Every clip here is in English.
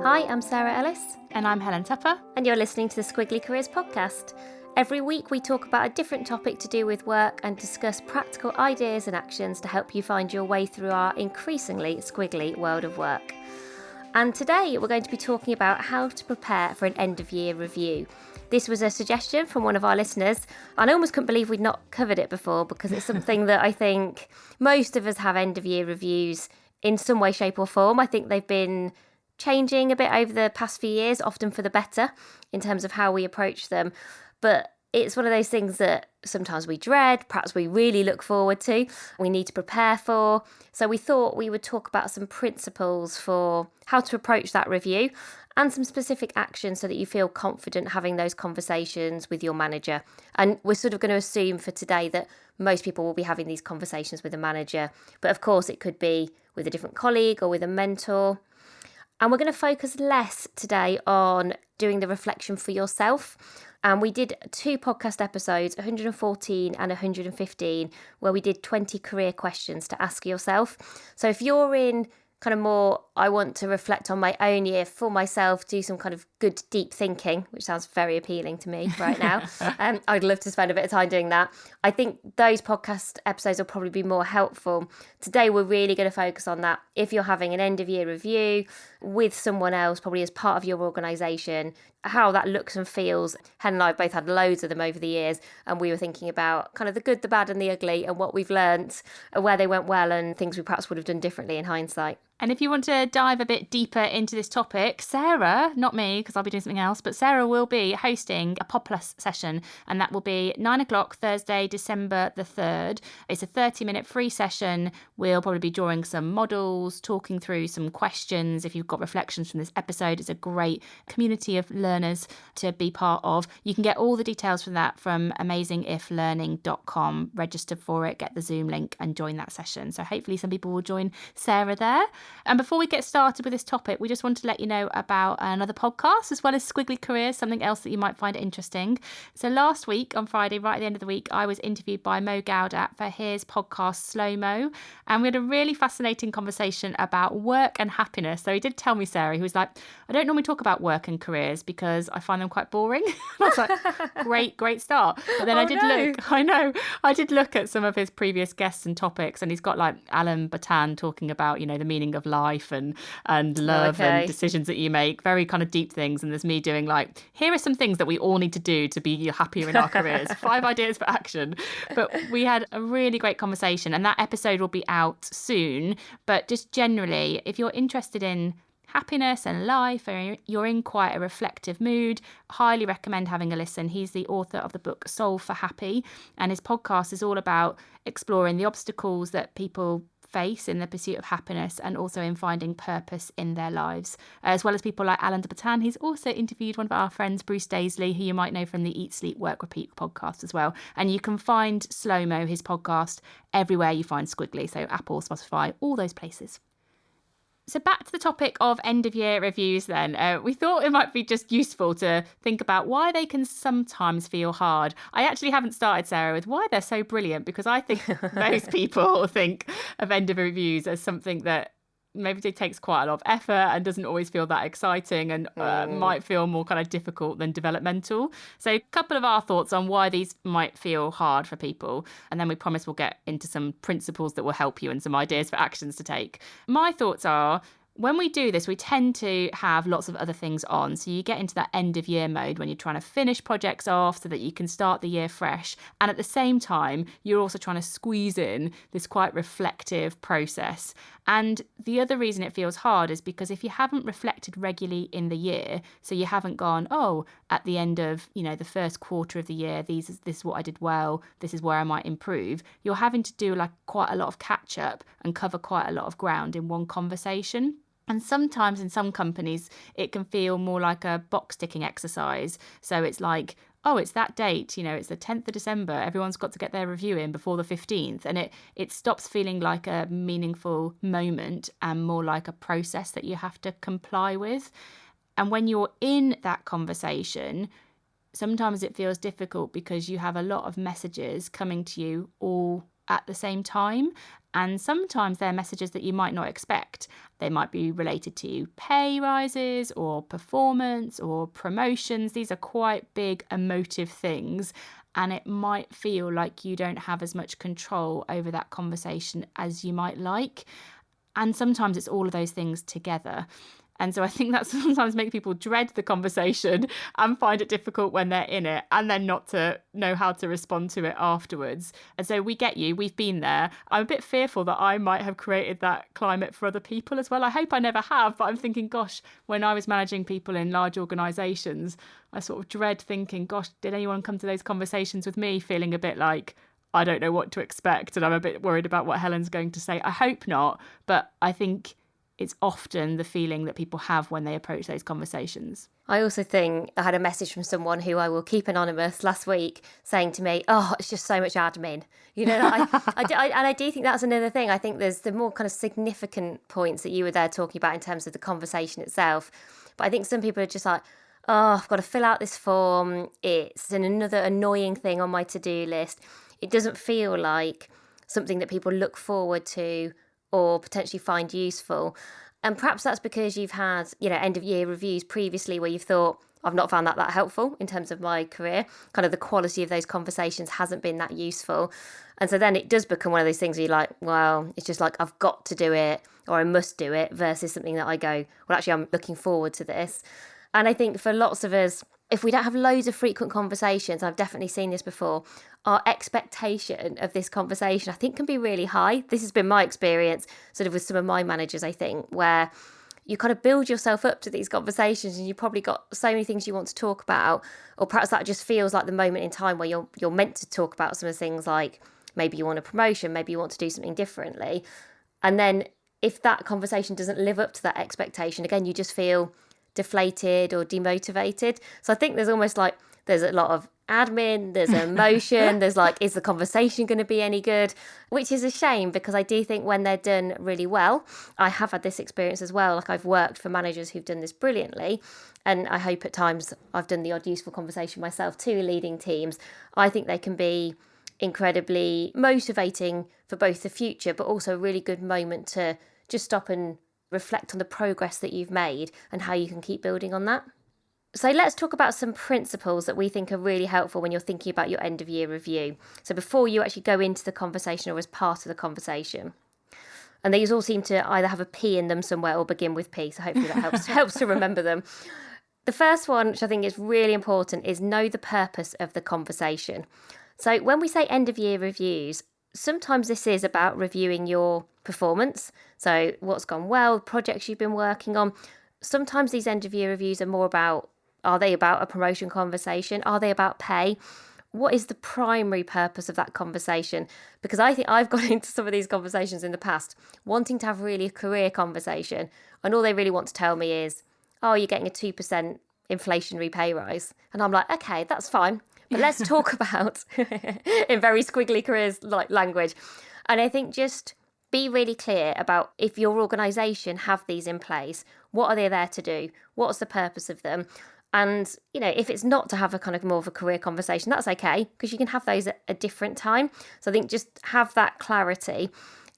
Hi, I'm Sarah Ellis. And I'm Helen Tupper. And you're listening to the Squiggly Careers podcast. Every week we talk about a different topic to do with work and discuss practical ideas and actions to help you find your way through our increasingly squiggly world of work. And today we're going to be talking about how to prepare for an end-of-year review. This was a suggestion from one of our listeners, and I almost couldn't believe we'd not covered it before because it's something that I think most of us have end-of-year reviews in some way, shape or form. I think they've been changing a bit over the past few years, often for the better in terms of how we approach them. But it's one of those things that sometimes we dread, perhaps we really look forward to, we need to prepare for. So we thought we would talk about some principles for how to approach that review and some specific actions so that you feel confident having those conversations with your manager. And we're sort of going to assume for today that most people will be having these conversations with a manager. But of course, it could be with a different colleague or with a mentor. And we're going to focus less today on doing the reflection for yourself. And we did 2 podcast episodes, 114 and 115, where we did 20 career questions to ask yourself. So if you're in kind of more, I want to reflect on my own year for myself, do some kind of good deep thinking, which sounds very appealing to me right now. I'd love to spend a bit of time doing that. I think those podcast episodes will probably be more helpful. Today, we're really going to focus on that. If you're having an end of year review with someone else, probably as part of your organisation, how that looks and feels. Helen and I have both had loads of them over the years, and we were thinking about kind of the good, the bad and the ugly and what we've learnt and where they went well and things we perhaps would have done differently in hindsight. And if you want to dive a bit deeper into this topic, Sarah, not me, because I'll be doing something else, but Sarah will be hosting a Populus session, and that will be 9:00 Thursday, December the 3rd. It's a 30-minute free session. We'll probably be drawing some models, talking through some questions. If you've got reflections from this episode, it's a great community of learners to be part of. You can get all the details from that from amazingiflearning.com. Register for it, get the Zoom link and join that session. So hopefully some people will join Sarah there. And before we get started with this topic, we just want to let you know about another podcast as well as Squiggly Careers, something else that you might find interesting. So last week on Friday, right at the end of the week, I was interviewed by Mo Gaudat for his podcast Slow Mo. And we had a really fascinating conversation about work and happiness. So he did tell me, Sarah, he was like, I don't normally talk about work and careers because I find them quite boring. I was like, great start. But then I did look at some of his previous guests and topics, and he's got like Alan Batan talking about, the meaning of life and love and decisions that you make, very kind of deep things. And there's me doing like, here are some things that we all need to do to be happier in our careers, 5 ideas for action. But we had a really great conversation, and that episode will be out soon. But just generally, if you're interested in happiness and life, and you're in quite a reflective mood, highly recommend having a listen. He's the author of the book Solve for Happy, and his podcast is all about exploring the obstacles that people face in the pursuit of happiness and also in finding purpose in their lives, as well as people like Alan Batan. He's also interviewed one of our friends, Bruce Daisley, who you might know from the Eat, Sleep, Work, Repeat podcast as well. And you can find Slow Mo, his podcast, everywhere you find Squiggly, so Apple, Spotify, all those places. So back to the topic of end-of-year reviews then. We thought it might be just useful to think about why they can sometimes feel hard. I actually haven't started, Sarah, with why they're so brilliant, because I think most people think of end-of-year reviews as something that maybe it takes quite a lot of effort and doesn't always feel that exciting and might feel more kind of difficult than developmental. So a couple of our thoughts on why these might feel hard for people. And then we promise we'll get into some principles that will help you and some ideas for actions to take. My thoughts are, when we do this, we tend to have lots of other things on. So you get into that end of year mode when you're trying to finish projects off so that you can start the year fresh. And at the same time, you're also trying to squeeze in this quite reflective process. And the other reason it feels hard is because if you haven't reflected regularly in the year, so you haven't gone, at the end of, the first quarter of the year, this is what I did well, this is where I might improve, you're having to do like quite a lot of catch up and cover quite a lot of ground in one conversation. And sometimes in some companies, it can feel more like a box ticking exercise. So it's like, it's that date, it's the 10th of December, everyone's got to get their review in before the 15th. And it stops feeling like a meaningful moment and more like a process that you have to comply with. And when you're in that conversation, sometimes it feels difficult because you have a lot of messages coming to you all at the same time. And sometimes they're messages that you might not expect. They might be related to pay rises or performance or promotions. These are quite big emotive things. And it might feel like you don't have as much control over that conversation as you might like. And sometimes it's all of those things together. And so I think that sometimes makes people dread the conversation and find it difficult when they're in it, and then not to know how to respond to it afterwards. And so we get you, we've been there. I'm a bit fearful that I might have created that climate for other people as well. I hope I never have, but I'm thinking, gosh, when I was managing people in large organisations, I sort of dread thinking, gosh, did anyone come to those conversations with me feeling a bit like, I don't know what to expect, and I'm a bit worried about what Helen's going to say. I hope not, but I think it's often the feeling that people have when they approach those conversations. I also think I had a message from someone who I will keep anonymous last week saying to me, oh, it's just so much admin. You know, I do think that's another thing. I think there's the more kind of significant points that you were there talking about in terms of the conversation itself. But I think some people are just like, oh, I've got to fill out this form. It's another annoying thing on my to-do list. It doesn't feel like something that people look forward to or potentially find useful. And perhaps that's because you've had, end of year reviews previously where you've thought, I've not found that helpful in terms of my career. Kind of the quality of those conversations hasn't been that useful. And so then it does become one of those things where you're like, well, it's just like, I've got to do it or I must do it, versus something that I go, well, actually, I'm looking forward to this. And I think for lots of us, if we don't have loads of frequent conversations, I've definitely seen this before, our expectation of this conversation, I think, can be really high. This has been my experience sort of with some of my managers, I think, where you kind of build yourself up to these conversations and you've probably got so many things you want to talk about, or perhaps that just feels like the moment in time where you're meant to talk about some of the things, like maybe you want a promotion, maybe you want to do something differently. And then if that conversation doesn't live up to that expectation, again, you just feel deflated or demotivated. So I think there's almost like there's a lot of admin, there's emotion, there's like, is the conversation going to be any good? Which is a shame, because I do think when they're done really well, I have had this experience as well. Like, I've worked for managers who've done this brilliantly, and I hope at times I've done the odd useful conversation myself too, leading teams. I think they can be incredibly motivating for both the future, but also a really good moment to just stop and reflect on the progress that you've made and how you can keep building on that. So let's talk about some principles that we think are really helpful when you're thinking about your end of year review. So before you actually go into the conversation or as part of the conversation. And these all seem to either have a P in them somewhere or begin with P. So hopefully that helps to remember them. The first one, which I think is really important, is know the purpose of the conversation. So when we say end of year reviews, sometimes this is about reviewing your performance. So what's gone well, projects you've been working on. Sometimes these end of year reviews are more about, are they about a promotion conversation? Are they about pay? What is the primary purpose of that conversation? Because I think I've gone into some of these conversations in the past wanting to have really a career conversation, and all they really want to tell me is, oh, you're getting a 2% inflationary pay rise. And I'm like, okay, that's fine. But let's talk about, in very squiggly careers like language. And I think just be really clear about, if your organisation have these in place, what are they there to do? What's the purpose of them? And, if it's not to have a kind of more of a career conversation, that's okay, because you can have those at a different time. So I think just have that clarity.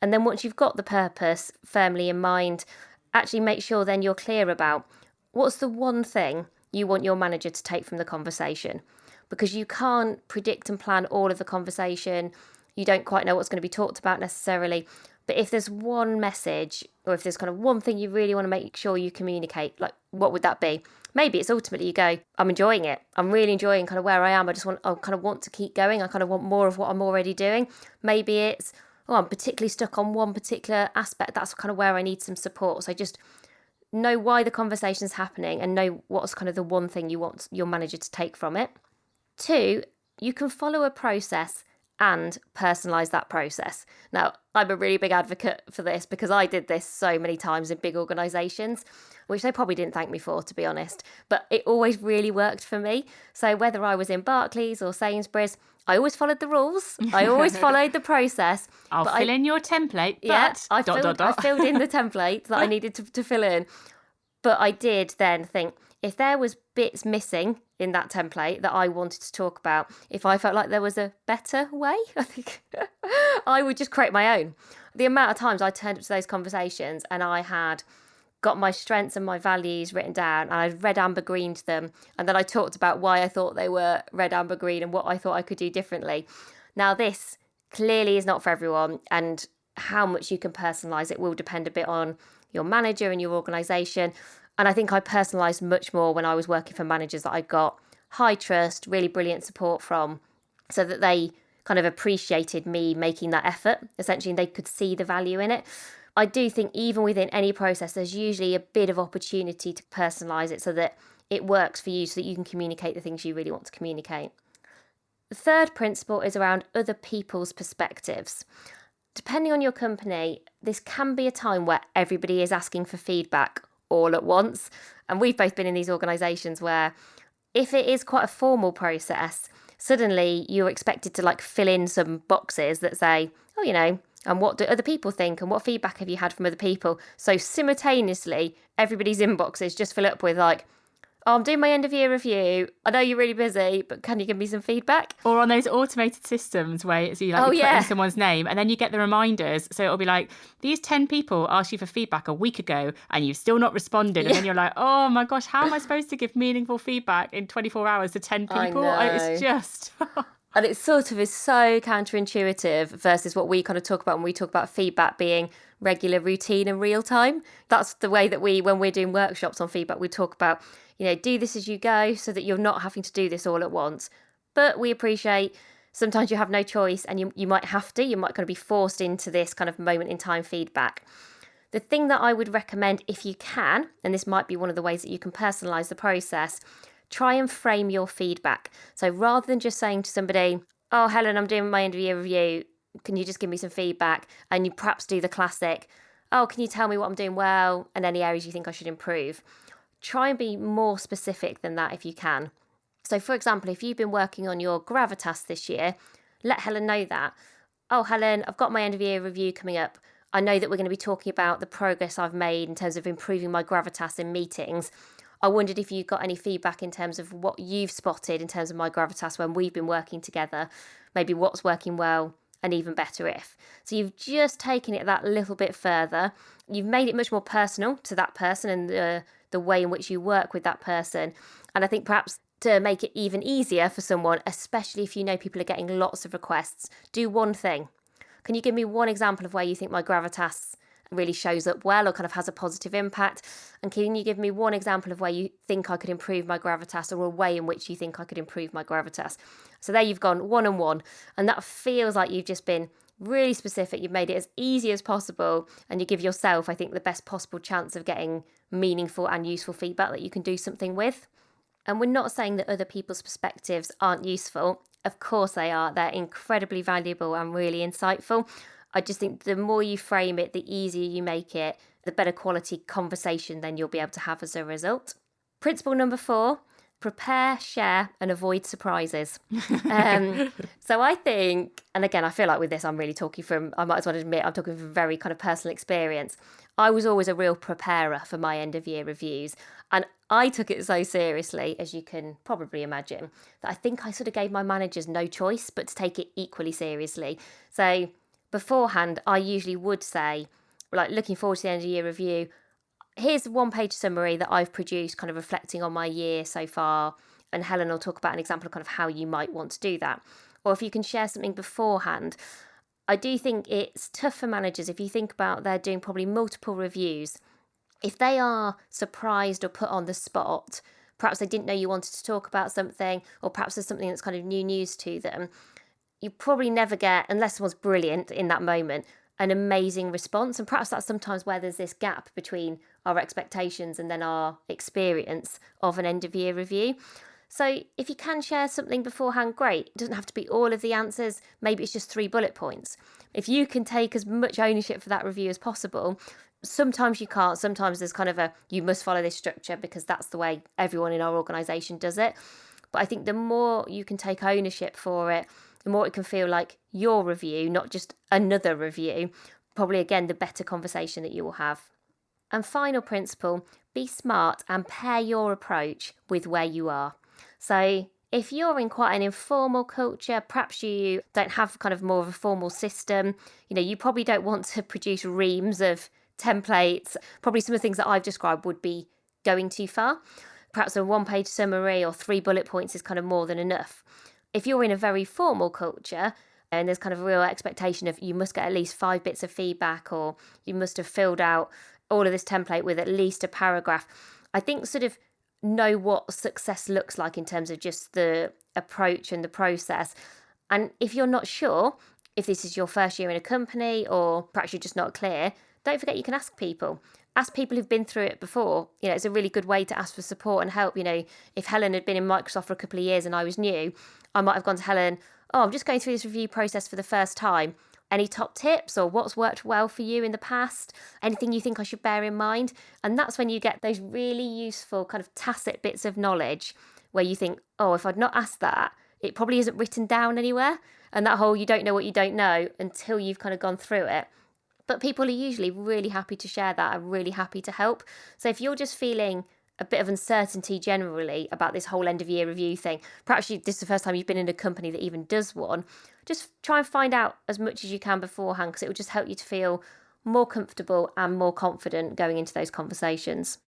And then once you've got the purpose firmly in mind, actually make sure then you're clear about what's the one thing you want your manager to take from the conversation. Because you can't predict and plan all of the conversation. You don't quite know what's going to be talked about necessarily. But if there's one message, or if there's kind of one thing you really want to make sure you communicate, like, what would that be? Maybe it's ultimately you go, I'm enjoying it. I'm really enjoying kind of where I am. I kind of want to keep going. I kind of want more of what I'm already doing. Maybe it's, I'm particularly stuck on one particular aspect. That's kind of where I need some support. So just know why the conversation's happening and know what's kind of the one thing you want your manager to take from it. 2, you can follow a process and personalise that process. Now, I'm a really big advocate for this because I did this so many times in big organisations, which they probably didn't thank me for, to be honest, but it always really worked for me. So whether I was in Barclays or Sainsbury's, I always followed the rules. I always followed the process. I'll fill in your template, but... Yeah, I filled in the template that I needed to fill in. But I did then think, if there was bits missing in that template that I wanted to talk about, if I felt like there was a better way, I think I would just create my own. The amount of times I turned up to those conversations and I had got my strengths and my values written down and I red, amber, greened them. And then I talked about why I thought they were red, amber, green and what I thought I could do differently. Now, this clearly is not for everyone, and how much you can personalise it will depend a bit on your manager and your organisation. And I think I personalised much more when I was working for managers that I got high trust, really brilliant support from, so that they kind of appreciated me making that effort. Essentially, they could see the value in it. I do think even within any process, there's usually a bit of opportunity to personalise it so that it works for you, so that you can communicate the things you really want to communicate. The third principle is around other people's perspectives. Depending on your company, this can be a time where everybody is asking for feedback all at once. And we've both been in these organisations where if it is quite a formal process, suddenly you're expected to fill in some boxes that say, and what do other people think and what feedback have you had from other people? So simultaneously, everybody's inboxes just fill up with I'm doing my end of year review. I know you're really busy, but can you give me some feedback? Or on those automated systems where you put in someone's name and then you get the reminders. So it'll be like, these 10 people asked you for feedback a week ago and you've still not responded. And then you're like, oh my gosh, how am I supposed to give meaningful feedback in 24 hours to 10 people? It's just... And it sort of is so counterintuitive versus what we kind of talk about when we talk about feedback being regular, routine and real time. That's the way that when we're doing workshops on feedback, we talk about, do this as you go so that you're not having to do this all at once. But we appreciate sometimes you have no choice and you might have to, you might kind of be forced into this kind of moment in time feedback. The thing that I would recommend if you can, and this might be one of the ways that you can personalise the process, try and frame your feedback. So rather than just saying to somebody, oh, Helen, I'm doing my end of year review, can you just give me some feedback? And you perhaps do the classic, oh, can you tell me what I'm doing well and any areas you think I should improve? Try and be more specific than that if you can. So for example, if you've been working on your gravitas this year, let Helen know that. Oh, Helen, I've got my end of year review coming up. I know that we're going to be talking about the progress I've made in terms of improving my gravitas in meetings. I wondered if you got any feedback in terms of what you've spotted in terms of my gravitas when we've been working together, maybe what's working well and even better if. So you've just taken it that little bit further. You've made it much more personal to that person and the way in which you work with that person. And I think perhaps to make it even easier for someone, especially if you know people are getting lots of requests, do one thing. Can you give me one example of where you think my gravitas really shows up well or kind of has a positive impact? And can you give me one example of where you think I could improve my gravitas or a way in which you think I could improve my gravitas? So there you've gone one on one, and that feels like you've just been really specific. You've made it as easy as possible, and you give yourself, I think, the best possible chance of getting meaningful and useful feedback that you can do something with. And we're not saying that other people's perspectives aren't useful. Of course they are. They're incredibly valuable and really insightful. I just think the more you frame it, the easier you make it, the better quality conversation then you'll be able to have as a result. Principle number 4, prepare, share and avoid surprises. So I think, and again, I feel like with this, I'm really talking from, I might as well admit, I'm talking from very kind of personal experience. I was always a real preparer for my end of year reviews. And I took it so seriously, as you can probably imagine, that I think I sort of gave my managers no choice but to take it equally seriously. So beforehand, I usually would say, looking forward to the end of year review, here's a 1-page summary that I've produced, kind of reflecting on my year so far. And Helen will talk about an example of kind of how you might want to do that. Or if you can share something beforehand. I do think it's tough for managers if you think about they're doing probably multiple reviews. If they are surprised or put on the spot, perhaps they didn't know you wanted to talk about something, or perhaps there's something that's kind of new news to them, you probably never get, unless someone's brilliant in that moment, an amazing response. And perhaps that's sometimes where there's this gap between our expectations and then our experience of an end of year review. So if you can share something beforehand, great. It doesn't have to be all of the answers. Maybe it's just 3 bullet points. If you can take as much ownership for that review as possible, sometimes you can't. Sometimes there's kind of you must follow this structure because that's the way everyone in our organisation does it. But I think the more you can take ownership for it, the more it can feel like your review, not just another review, probably again, the better conversation that you will have. And final principle, be smart and pair your approach with where you are. So If you're in quite an informal culture, perhaps you don't have kind of more of a formal system, you probably don't want to produce reams of templates. Probably some of the things that I've described would be going too far. Perhaps a one-page summary or 3 bullet points is kind of more than enough. If you're in a very formal culture and there's kind of a real expectation of you must get at least 5 bits of feedback, or you must have filled out all of this template with at least a paragraph, I think sort of know what success looks like in terms of just the approach and the process. And if you're not sure, if this is your first year in a company or perhaps you're just not clear, don't forget you can ask people. Ask people who've been through it before. It's a really good way to ask for support and help. If Helen had been in Microsoft for a couple of years and I was new, I might have gone to Helen, I'm just going through this review process for the first time. Any top tips or what's worked well for you in the past? Anything you think I should bear in mind? And that's when you get those really useful kind of tacit bits of knowledge where you think, if I'd not asked that, it probably isn't written down anywhere. And that whole you don't know what you don't know until you've kind of gone through it. But people are usually really happy to share that and really happy to help. So if you're just feeling a bit of uncertainty generally about this whole end of year review thing, perhaps this is the first time you've been in a company that even does one, just try and find out as much as you can beforehand, because it will just help you to feel more comfortable and more confident going into those conversations.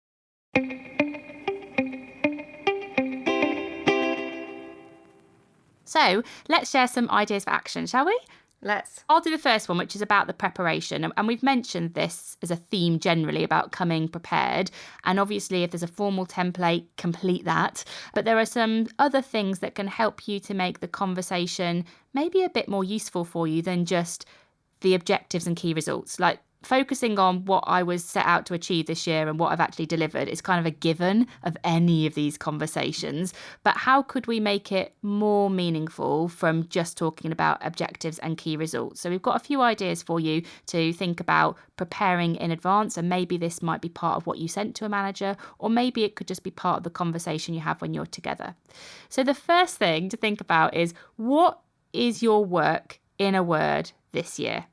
So let's share some ideas for action, shall we? Let's. I'll do the first one, which is about the preparation. And we've mentioned this as a theme generally about coming prepared. And obviously, if there's a formal template, complete that. But there are some other things that can help you to make the conversation maybe a bit more useful for you than just the objectives and key results. Like focusing on what I was set out to achieve this year and what I've actually delivered is kind of a given of any of these conversations. But how could we make it more meaningful from just talking about objectives and key results? So we've got a few ideas for you to think about preparing in advance, and maybe this might be part of what you sent to a manager, or maybe it could just be part of the conversation you have when you're together. So the first thing to think about is, what is your work in a word this year?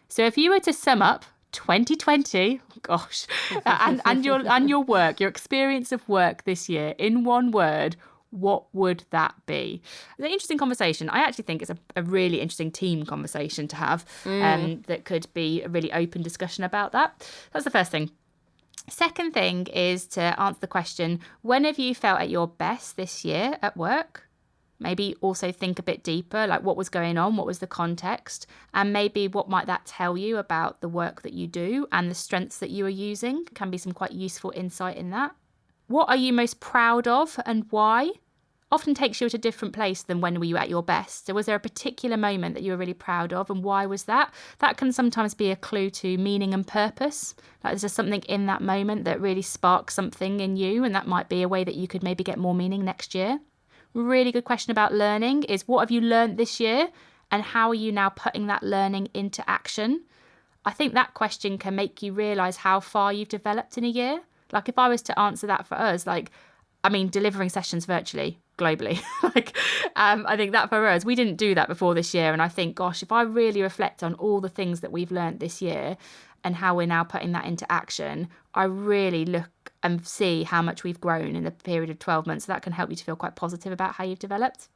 So if you were to sum up 2020, gosh, and your work, your experience of work this year in one word, what would that be? It's an interesting conversation. I actually think it's a really interesting team conversation to have, that could be a really open discussion about that. That's the first thing. Second thing is to answer the question, when have you felt at your best this year at work? Maybe also think a bit deeper, like what was going on, what was the context, and maybe what might that tell you about the work that you do and the strengths that you are using. Can be some quite useful insight in that. What are you most proud of and why? Often takes you at a different place than when were you at your best. So was there a particular moment that you were really proud of, and why was that? That can sometimes be a clue to meaning and purpose. Like is there something in that moment that really sparks something in you, and that might be a way that you could maybe get more meaning next year. Really good question about learning is, what have you learned this year, and how are you now putting that learning into action? I think that question can make you realise how far you've developed in a year. Like if I was to answer that for us, delivering sessions virtually, globally. I think that for us, we didn't do that before this year. And I think, gosh, if I really reflect on all the things that we've learned this year and how we're now putting that into action, I really look and see how much we've grown in the period of 12 months. So that can help you to feel quite positive about how you've developed.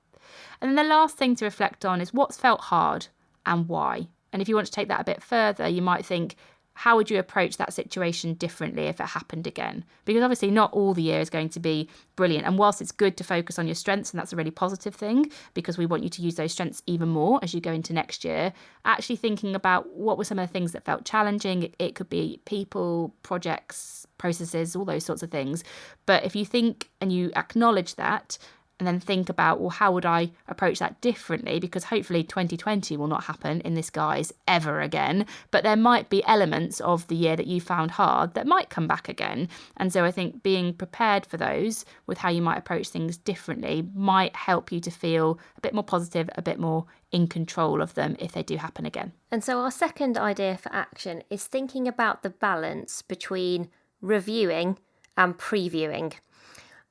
And then the last thing to reflect on is what's felt hard and why. And if you want to take that a bit further, you might think, how would you approach that situation differently if it happened again? Because obviously not all the year is going to be brilliant. And whilst it's good to focus on your strengths, and that's a really positive thing, because we want you to use those strengths even more as you go into next year, actually thinking about what were some of the things that felt challenging. It could be people, projects, processes, all those sorts of things. But if you think and you acknowledge that, and then think about, well, how would I approach that differently? Because hopefully 2020 will not happen in this guise ever again. But there might be elements of the year that you found hard that might come back again. And so I think being prepared for those with how you might approach things differently might help you to feel a bit more positive, a bit more in control of them if they do happen again. And so our second idea for action is thinking about the balance between reviewing and previewing.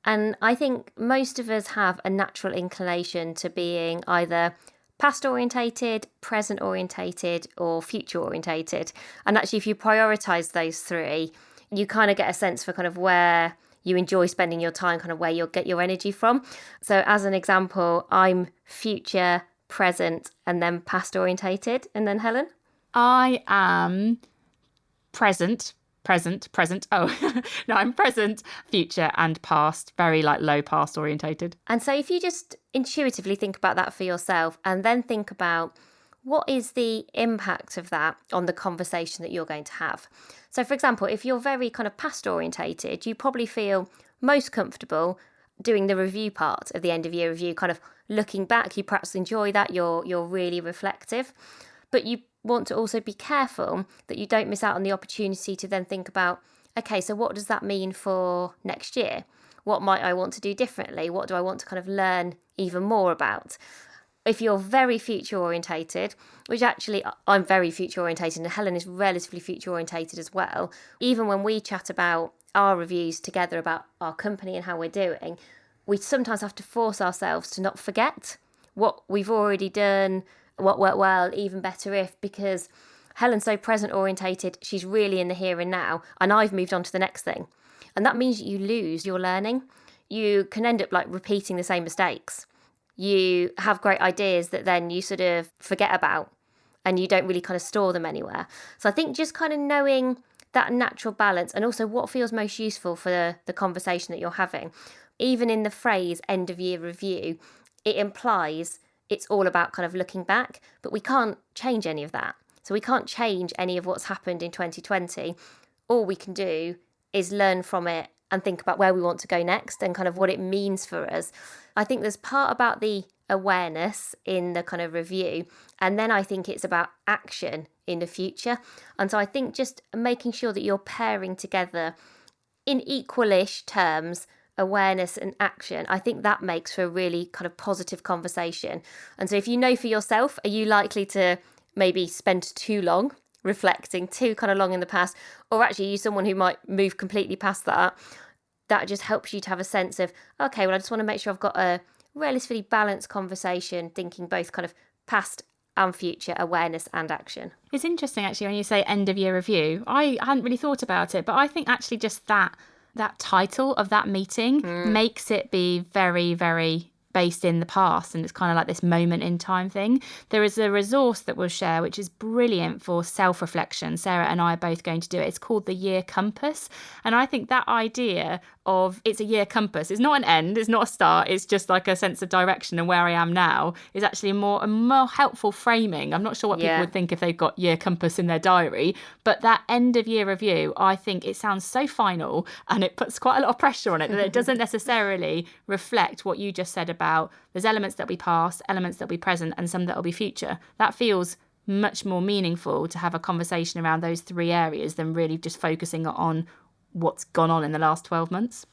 And I think most of us have a natural inclination to being either past orientated, present orientated, or future orientated. And actually, if you prioritise those three, you kind of get a sense for kind of where you enjoy spending your time, kind of where you'll get your energy from. So as an example, I'm future, present, and then past orientated. And then Helen? I am present. Oh, no, I'm present, future, and past. Very like low past orientated. And so if you just intuitively think about that for yourself and then think about what is the impact of that on the conversation that you're going to have. So for example, if you're very kind of past orientated, you probably feel most comfortable doing the review part of the end of year review, kind of looking back. You perhaps enjoy that, you're really reflective, but you want to also be careful that you don't miss out on the opportunity to then think about, okay, so what does that mean for next year? What might I want to do differently? What do I want to kind of learn even more about? If you're very future orientated, which actually I'm very future orientated and Helen is relatively future orientated as well, even when we chat about our reviews together about our company and how we're doing, we sometimes have to force ourselves to not forget what we've already done, what worked well, even better if, because Helen's so present orientated, she's really in the here and now, and I've moved on to the next thing. And that means that you lose your learning. You can end up like repeating the same mistakes. You have great ideas that then you sort of forget about and you don't really kind of store them anywhere. So I think just kind of knowing that natural balance and also what feels most useful for the conversation that you're having. Even in the phrase end of year review, it implies it's all about kind of looking back, but we can't change any of that. So we can't change any of what's happened in 2020. All we can do is learn from it and think about where we want to go next and kind of what it means for us. I think there's part about the awareness in the kind of review, and then I think it's about action in the future. And so I think just making sure that you're pairing together in equalish terms awareness and action, I think that makes for a really kind of positive conversation. And so if you know for yourself, are you likely to maybe spend too long reflecting, too kind of long in the past, or actually are you someone who might move completely past that? That just helps you to have a sense of, okay, well, I just want to make sure I've got a relatively balanced conversation, thinking both kind of past and future, awareness and action. It's interesting actually when you say end of year review. I hadn't really thought about it, but I think actually just that title of that meeting makes it be very, very based in the past, and it's kind of like this moment in time thing. There is a resource that we'll share which is brilliant for self-reflection. Sarah and I are both going to do it. It's called the Year Compass, and I think that idea of it's a year compass, it's not an end, it's not a start, it's just like a sense of direction and where I am now is actually a more helpful framing. I'm not sure what people would think if they've got year compass in their diary, but that end of year review, I think it sounds so final and it puts quite a lot of pressure on it that it doesn't necessarily reflect what you just said about there's elements that will be past, elements that will be present, and some that will be future. That feels much more meaningful to have a conversation around those three areas than really just focusing on what's gone on in the last 12 months.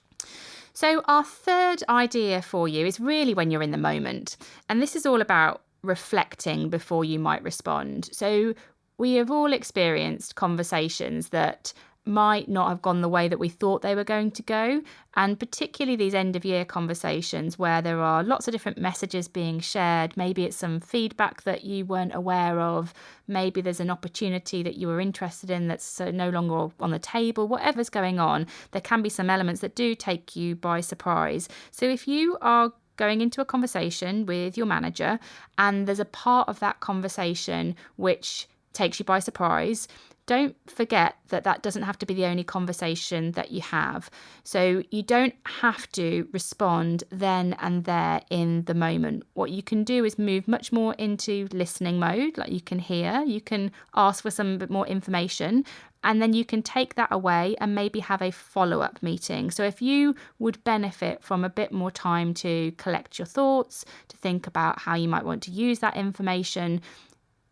So our third idea for you is really when you're in the moment. And this is all about reflecting before you might respond. So we have all experienced conversations that might not have gone the way that we thought they were going to go, and particularly these end of year conversations where there are lots of different messages being shared. Maybe it's some feedback that you weren't aware of, maybe there's an opportunity that you were interested in that's no longer on the table. Whatever's going on, there can be some elements that do take you by surprise. So if you are going into a conversation with your manager and there's a part of that conversation which takes you by surprise, don't forget that that doesn't have to be the only conversation that you have. So you don't have to respond then and there in the moment. What you can do is move much more into listening mode, like you can hear, you can ask for some bit more information, and then you can take that away and maybe have a follow-up meeting. So if you would benefit from a bit more time to collect your thoughts, to think about how you might want to use that information,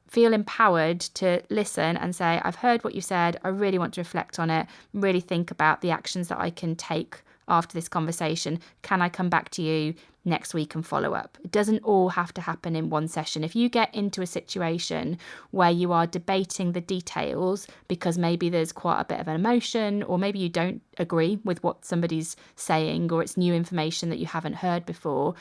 feel empowered to listen and say, I've heard what you said, I really want to reflect on it, really think about the actions that I can take after this conversation. Can I come back to you next week and follow up? It doesn't all have to happen in one session. If you get into a situation where you are debating the details because maybe there's quite a bit of an emotion, or maybe you don't agree with what somebody's saying, or it's new information that you haven't heard before,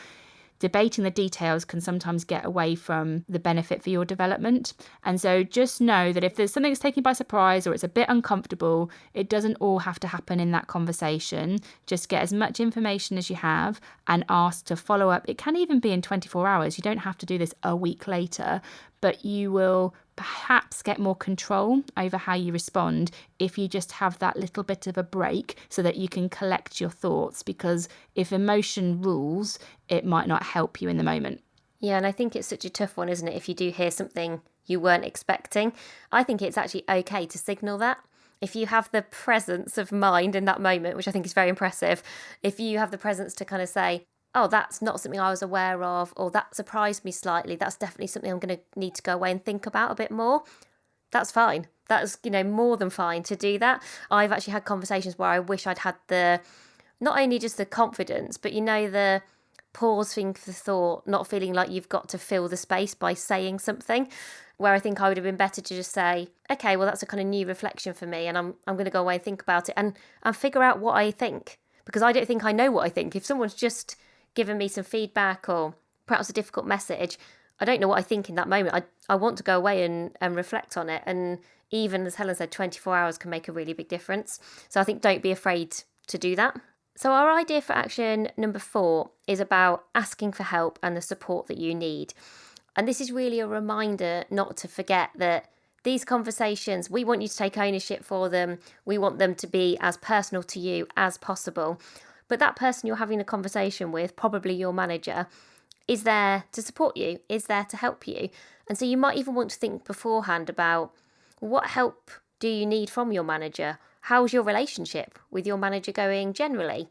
debating the details can sometimes get away from the benefit for your development. And so just know that if there's something that's taken you by surprise or it's a bit uncomfortable, it doesn't all have to happen in that conversation. Just get as much information as you have and ask to follow up. It can even be in 24 hours. You don't have to do this a week later, but you will perhaps get more control over how you respond if you just have that little bit of a break so that you can collect your thoughts, because if emotion rules, it might not help you in the moment. Yeah, and I think it's such a tough one, isn't it? If you do hear something you weren't expecting, I think it's actually okay to signal that. If you have the presence of mind in that moment, which I think is very impressive, if you have the presence to kind of say, oh, that's not something I was aware of, or that surprised me slightly, that's definitely something I'm going to need to go away and think about a bit more, that's fine. That's, more than fine to do that. I've actually had conversations where I wish I'd had not only just the confidence, but the pausing for thought, not feeling like you've got to fill the space by saying something, where I think I would have been better to just say, okay, well, that's a kind of new reflection for me, and I'm going to go away and think about it and figure out what I think, because I don't think I know what I think. If someone's just given me some feedback or perhaps a difficult message, I don't know what I think in that moment. I want to go away and reflect on it. And even, as Helen said, 24 hours can make a really big difference. So I think don't be afraid to do that. So our idea for action number 4 is about asking for help and the support that you need. And this is really a reminder not to forget that these conversations, we want you to take ownership for them. We want them to be as personal to you as possible. But that person you're having a conversation with, probably your manager, is there to support you, is there to help you. And so you might even want to think beforehand about, what help do you need from your manager? How's your relationship with your manager going generally?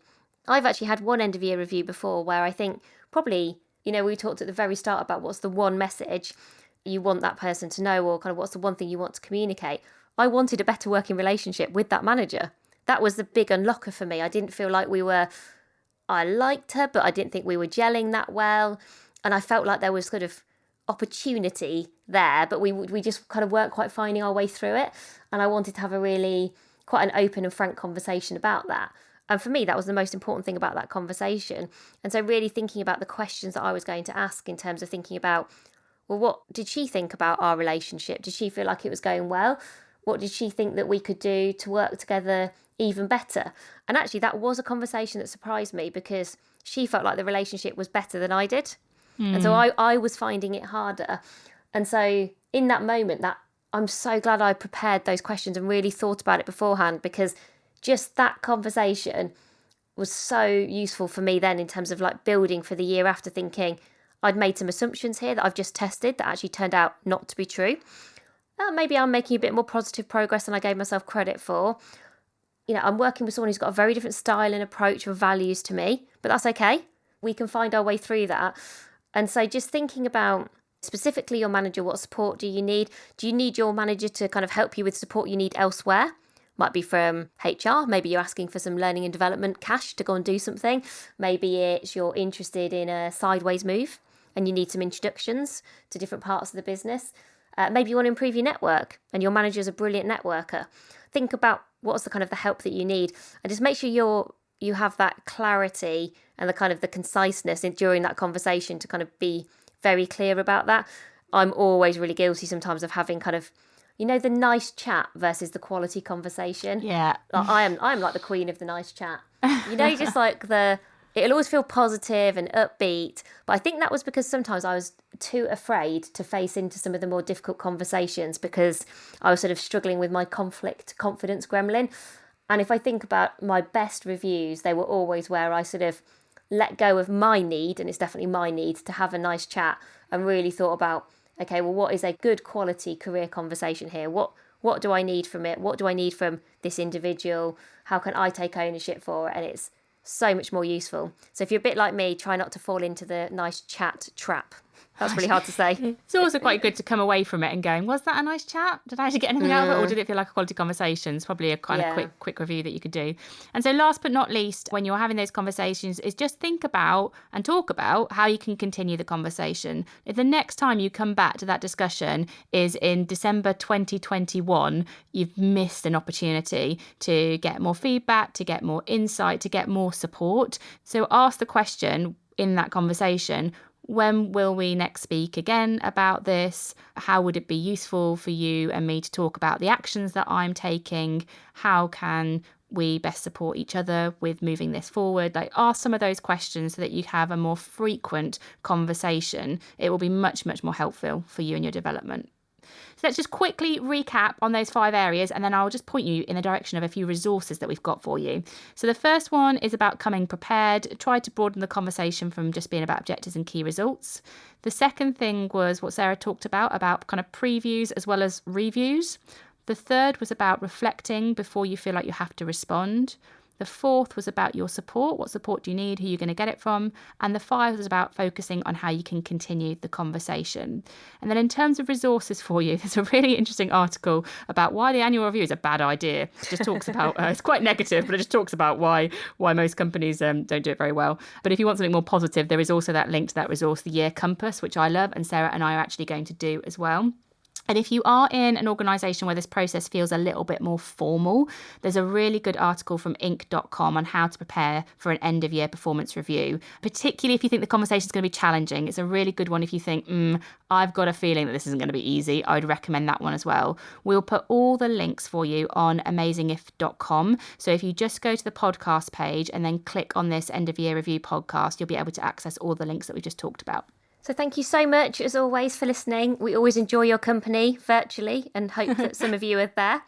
I've actually had one end of year review before where I think probably, we talked at the very start about what's the one message you want that person to know, or kind of what's the one thing you want to communicate. I wanted a better working relationship with that manager. That was the big unlocker for me. I didn't feel like I liked her, but I didn't think we were gelling that well. And I felt like there was sort of opportunity there, but we just kind of weren't quite finding our way through it. And I wanted to have quite an open and frank conversation about that. And for me, that was the most important thing about that conversation. And so really thinking about the questions that I was going to ask in terms of thinking about, well, what did she think about our relationship? Did she feel like it was going well? What did she think that we could do to work together even better? And actually, that was a conversation that surprised me, because she felt like the relationship was better than I did. And so I was finding it harder. And so in that moment, that I'm so glad I prepared those questions and really thought about it beforehand, because just that conversation was so useful for me then in terms of like building for the year after, thinking I'd made some assumptions here that I've just tested that actually turned out not to be true. Maybe I'm making a bit more positive progress than I gave myself credit for. I'm working with someone who's got a very different style and approach or values to me, but that's okay. We can find our way through that. And so just thinking about specifically your manager, what support do you need? Do you need your manager to kind of help you with support you need elsewhere? Might be from HR. Maybe you're asking for some learning and development cash to go and do something. Maybe it's you're interested in a sideways move and you need some introductions to different parts of the business. Maybe you want to improve your network and your manager's a brilliant networker. Think about what's the kind of the help that you need, and just make sure you have that clarity and the kind of the conciseness during that conversation to kind of be very clear about that. I'm always really guilty sometimes of having kind of, the nice chat versus the quality conversation. Yeah. Like I'm like the queen of the nice chat. Just like it'll always feel positive and upbeat. But I think that was because sometimes I was too afraid to face into some of the more difficult conversations, because I was sort of struggling with my confidence gremlin. And if I think about my best reviews, they were always where I sort of let go of my need, and it's definitely my need, to have a nice chat and really thought about, okay, well, what is a good quality career conversation here? What do I need from it? What do I need from this individual? How can I take ownership for it? And it's so much more useful. So if you're a bit like me, try not to fall into the nice chat trap. That's really hard to say. It's also quite good to come away from it and going, was that a nice chat? Did I actually get anything out of it? Or did it feel like a quality conversation? It's probably a kind of quick review that you could do. And so last but not least, when you're having those conversations, is just think about and talk about how you can continue the conversation. If the next time you come back to that discussion is in December 2021, you've missed an opportunity to get more feedback, to get more insight, to get more support. So ask the question, in that conversation, when will we next speak again about this? How would it be useful for you and me to talk about the actions that I'm taking? How can we best support each other with moving this forward? Like, ask some of those questions so that you have a more frequent conversation. It will be much, much more helpful for you in your development. So let's just quickly recap on those 5 areas, and then I'll just point you in the direction of a few resources that we've got for you. So the first one is about coming prepared. Try to broaden the conversation from just being about objectives and key results. The second thing was what Sarah talked about kind of previews as well as reviews. The third was about reflecting before you feel like you have to respond. The fourth was about your support. What support do you need? Who are you going to get it from? And the 5 was about focusing on how you can continue the conversation. And then in terms of resources for you, there's a really interesting article about why the annual review is a bad idea. It just talks about, it's quite negative, but it just talks about why most companies don't do it very well. But if you want something more positive, there is also that link to that resource, the Year Compass, which I love, and Sarah and I are actually going to do as well. And if you are in an organisation where this process feels a little bit more formal, there's a really good article from Inc.com on how to prepare for an end-of-year performance review, particularly if you think the conversation is going to be challenging. It's a really good one if you think, I've got a feeling that this isn't going to be easy. I would recommend that one as well. We'll put all the links for you on amazingif.com. So if you just go to the podcast page and then click on this end-of-year review podcast, you'll be able to access all the links that we just talked about. So thank you so much, as always, for listening. We always enjoy your company virtually and hope that some of you are there.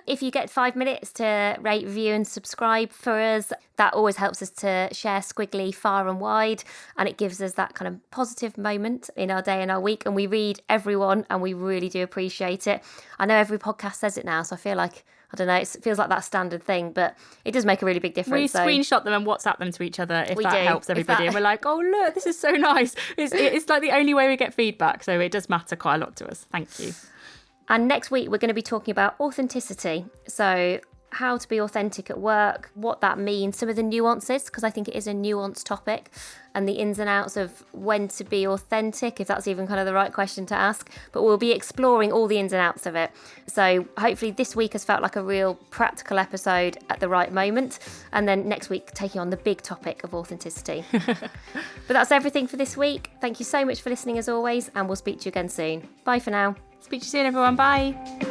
If you get 5 minutes to rate, review and subscribe for us, that always helps us to share Squiggly far and wide, and it gives us that kind of positive moment in our day and our week. And we read everyone and we really do appreciate it. I know every podcast says it now, so I feel like, I don't know, it feels like that standard thing, but it does make a really big difference. We screenshot them and WhatsApp them to each other if that helps everybody. And we're like, oh, look, this is so nice. It's like the only way we get feedback. So it does matter quite a lot to us. Thank you. And next week, we're going to be talking about authenticity. So how to be authentic at work, what that means, some of the nuances, because I think it is a nuanced topic, and the ins and outs of when to be authentic, if that's even kind of the right question to ask. But we'll be exploring all the ins and outs of it. So hopefully this week has felt like a real practical episode at the right moment. And then next week, taking on the big topic of authenticity. But that's everything for this week. Thank you so much for listening as always, and we'll speak to you again soon. Bye for now. Speak to you soon, everyone. Bye.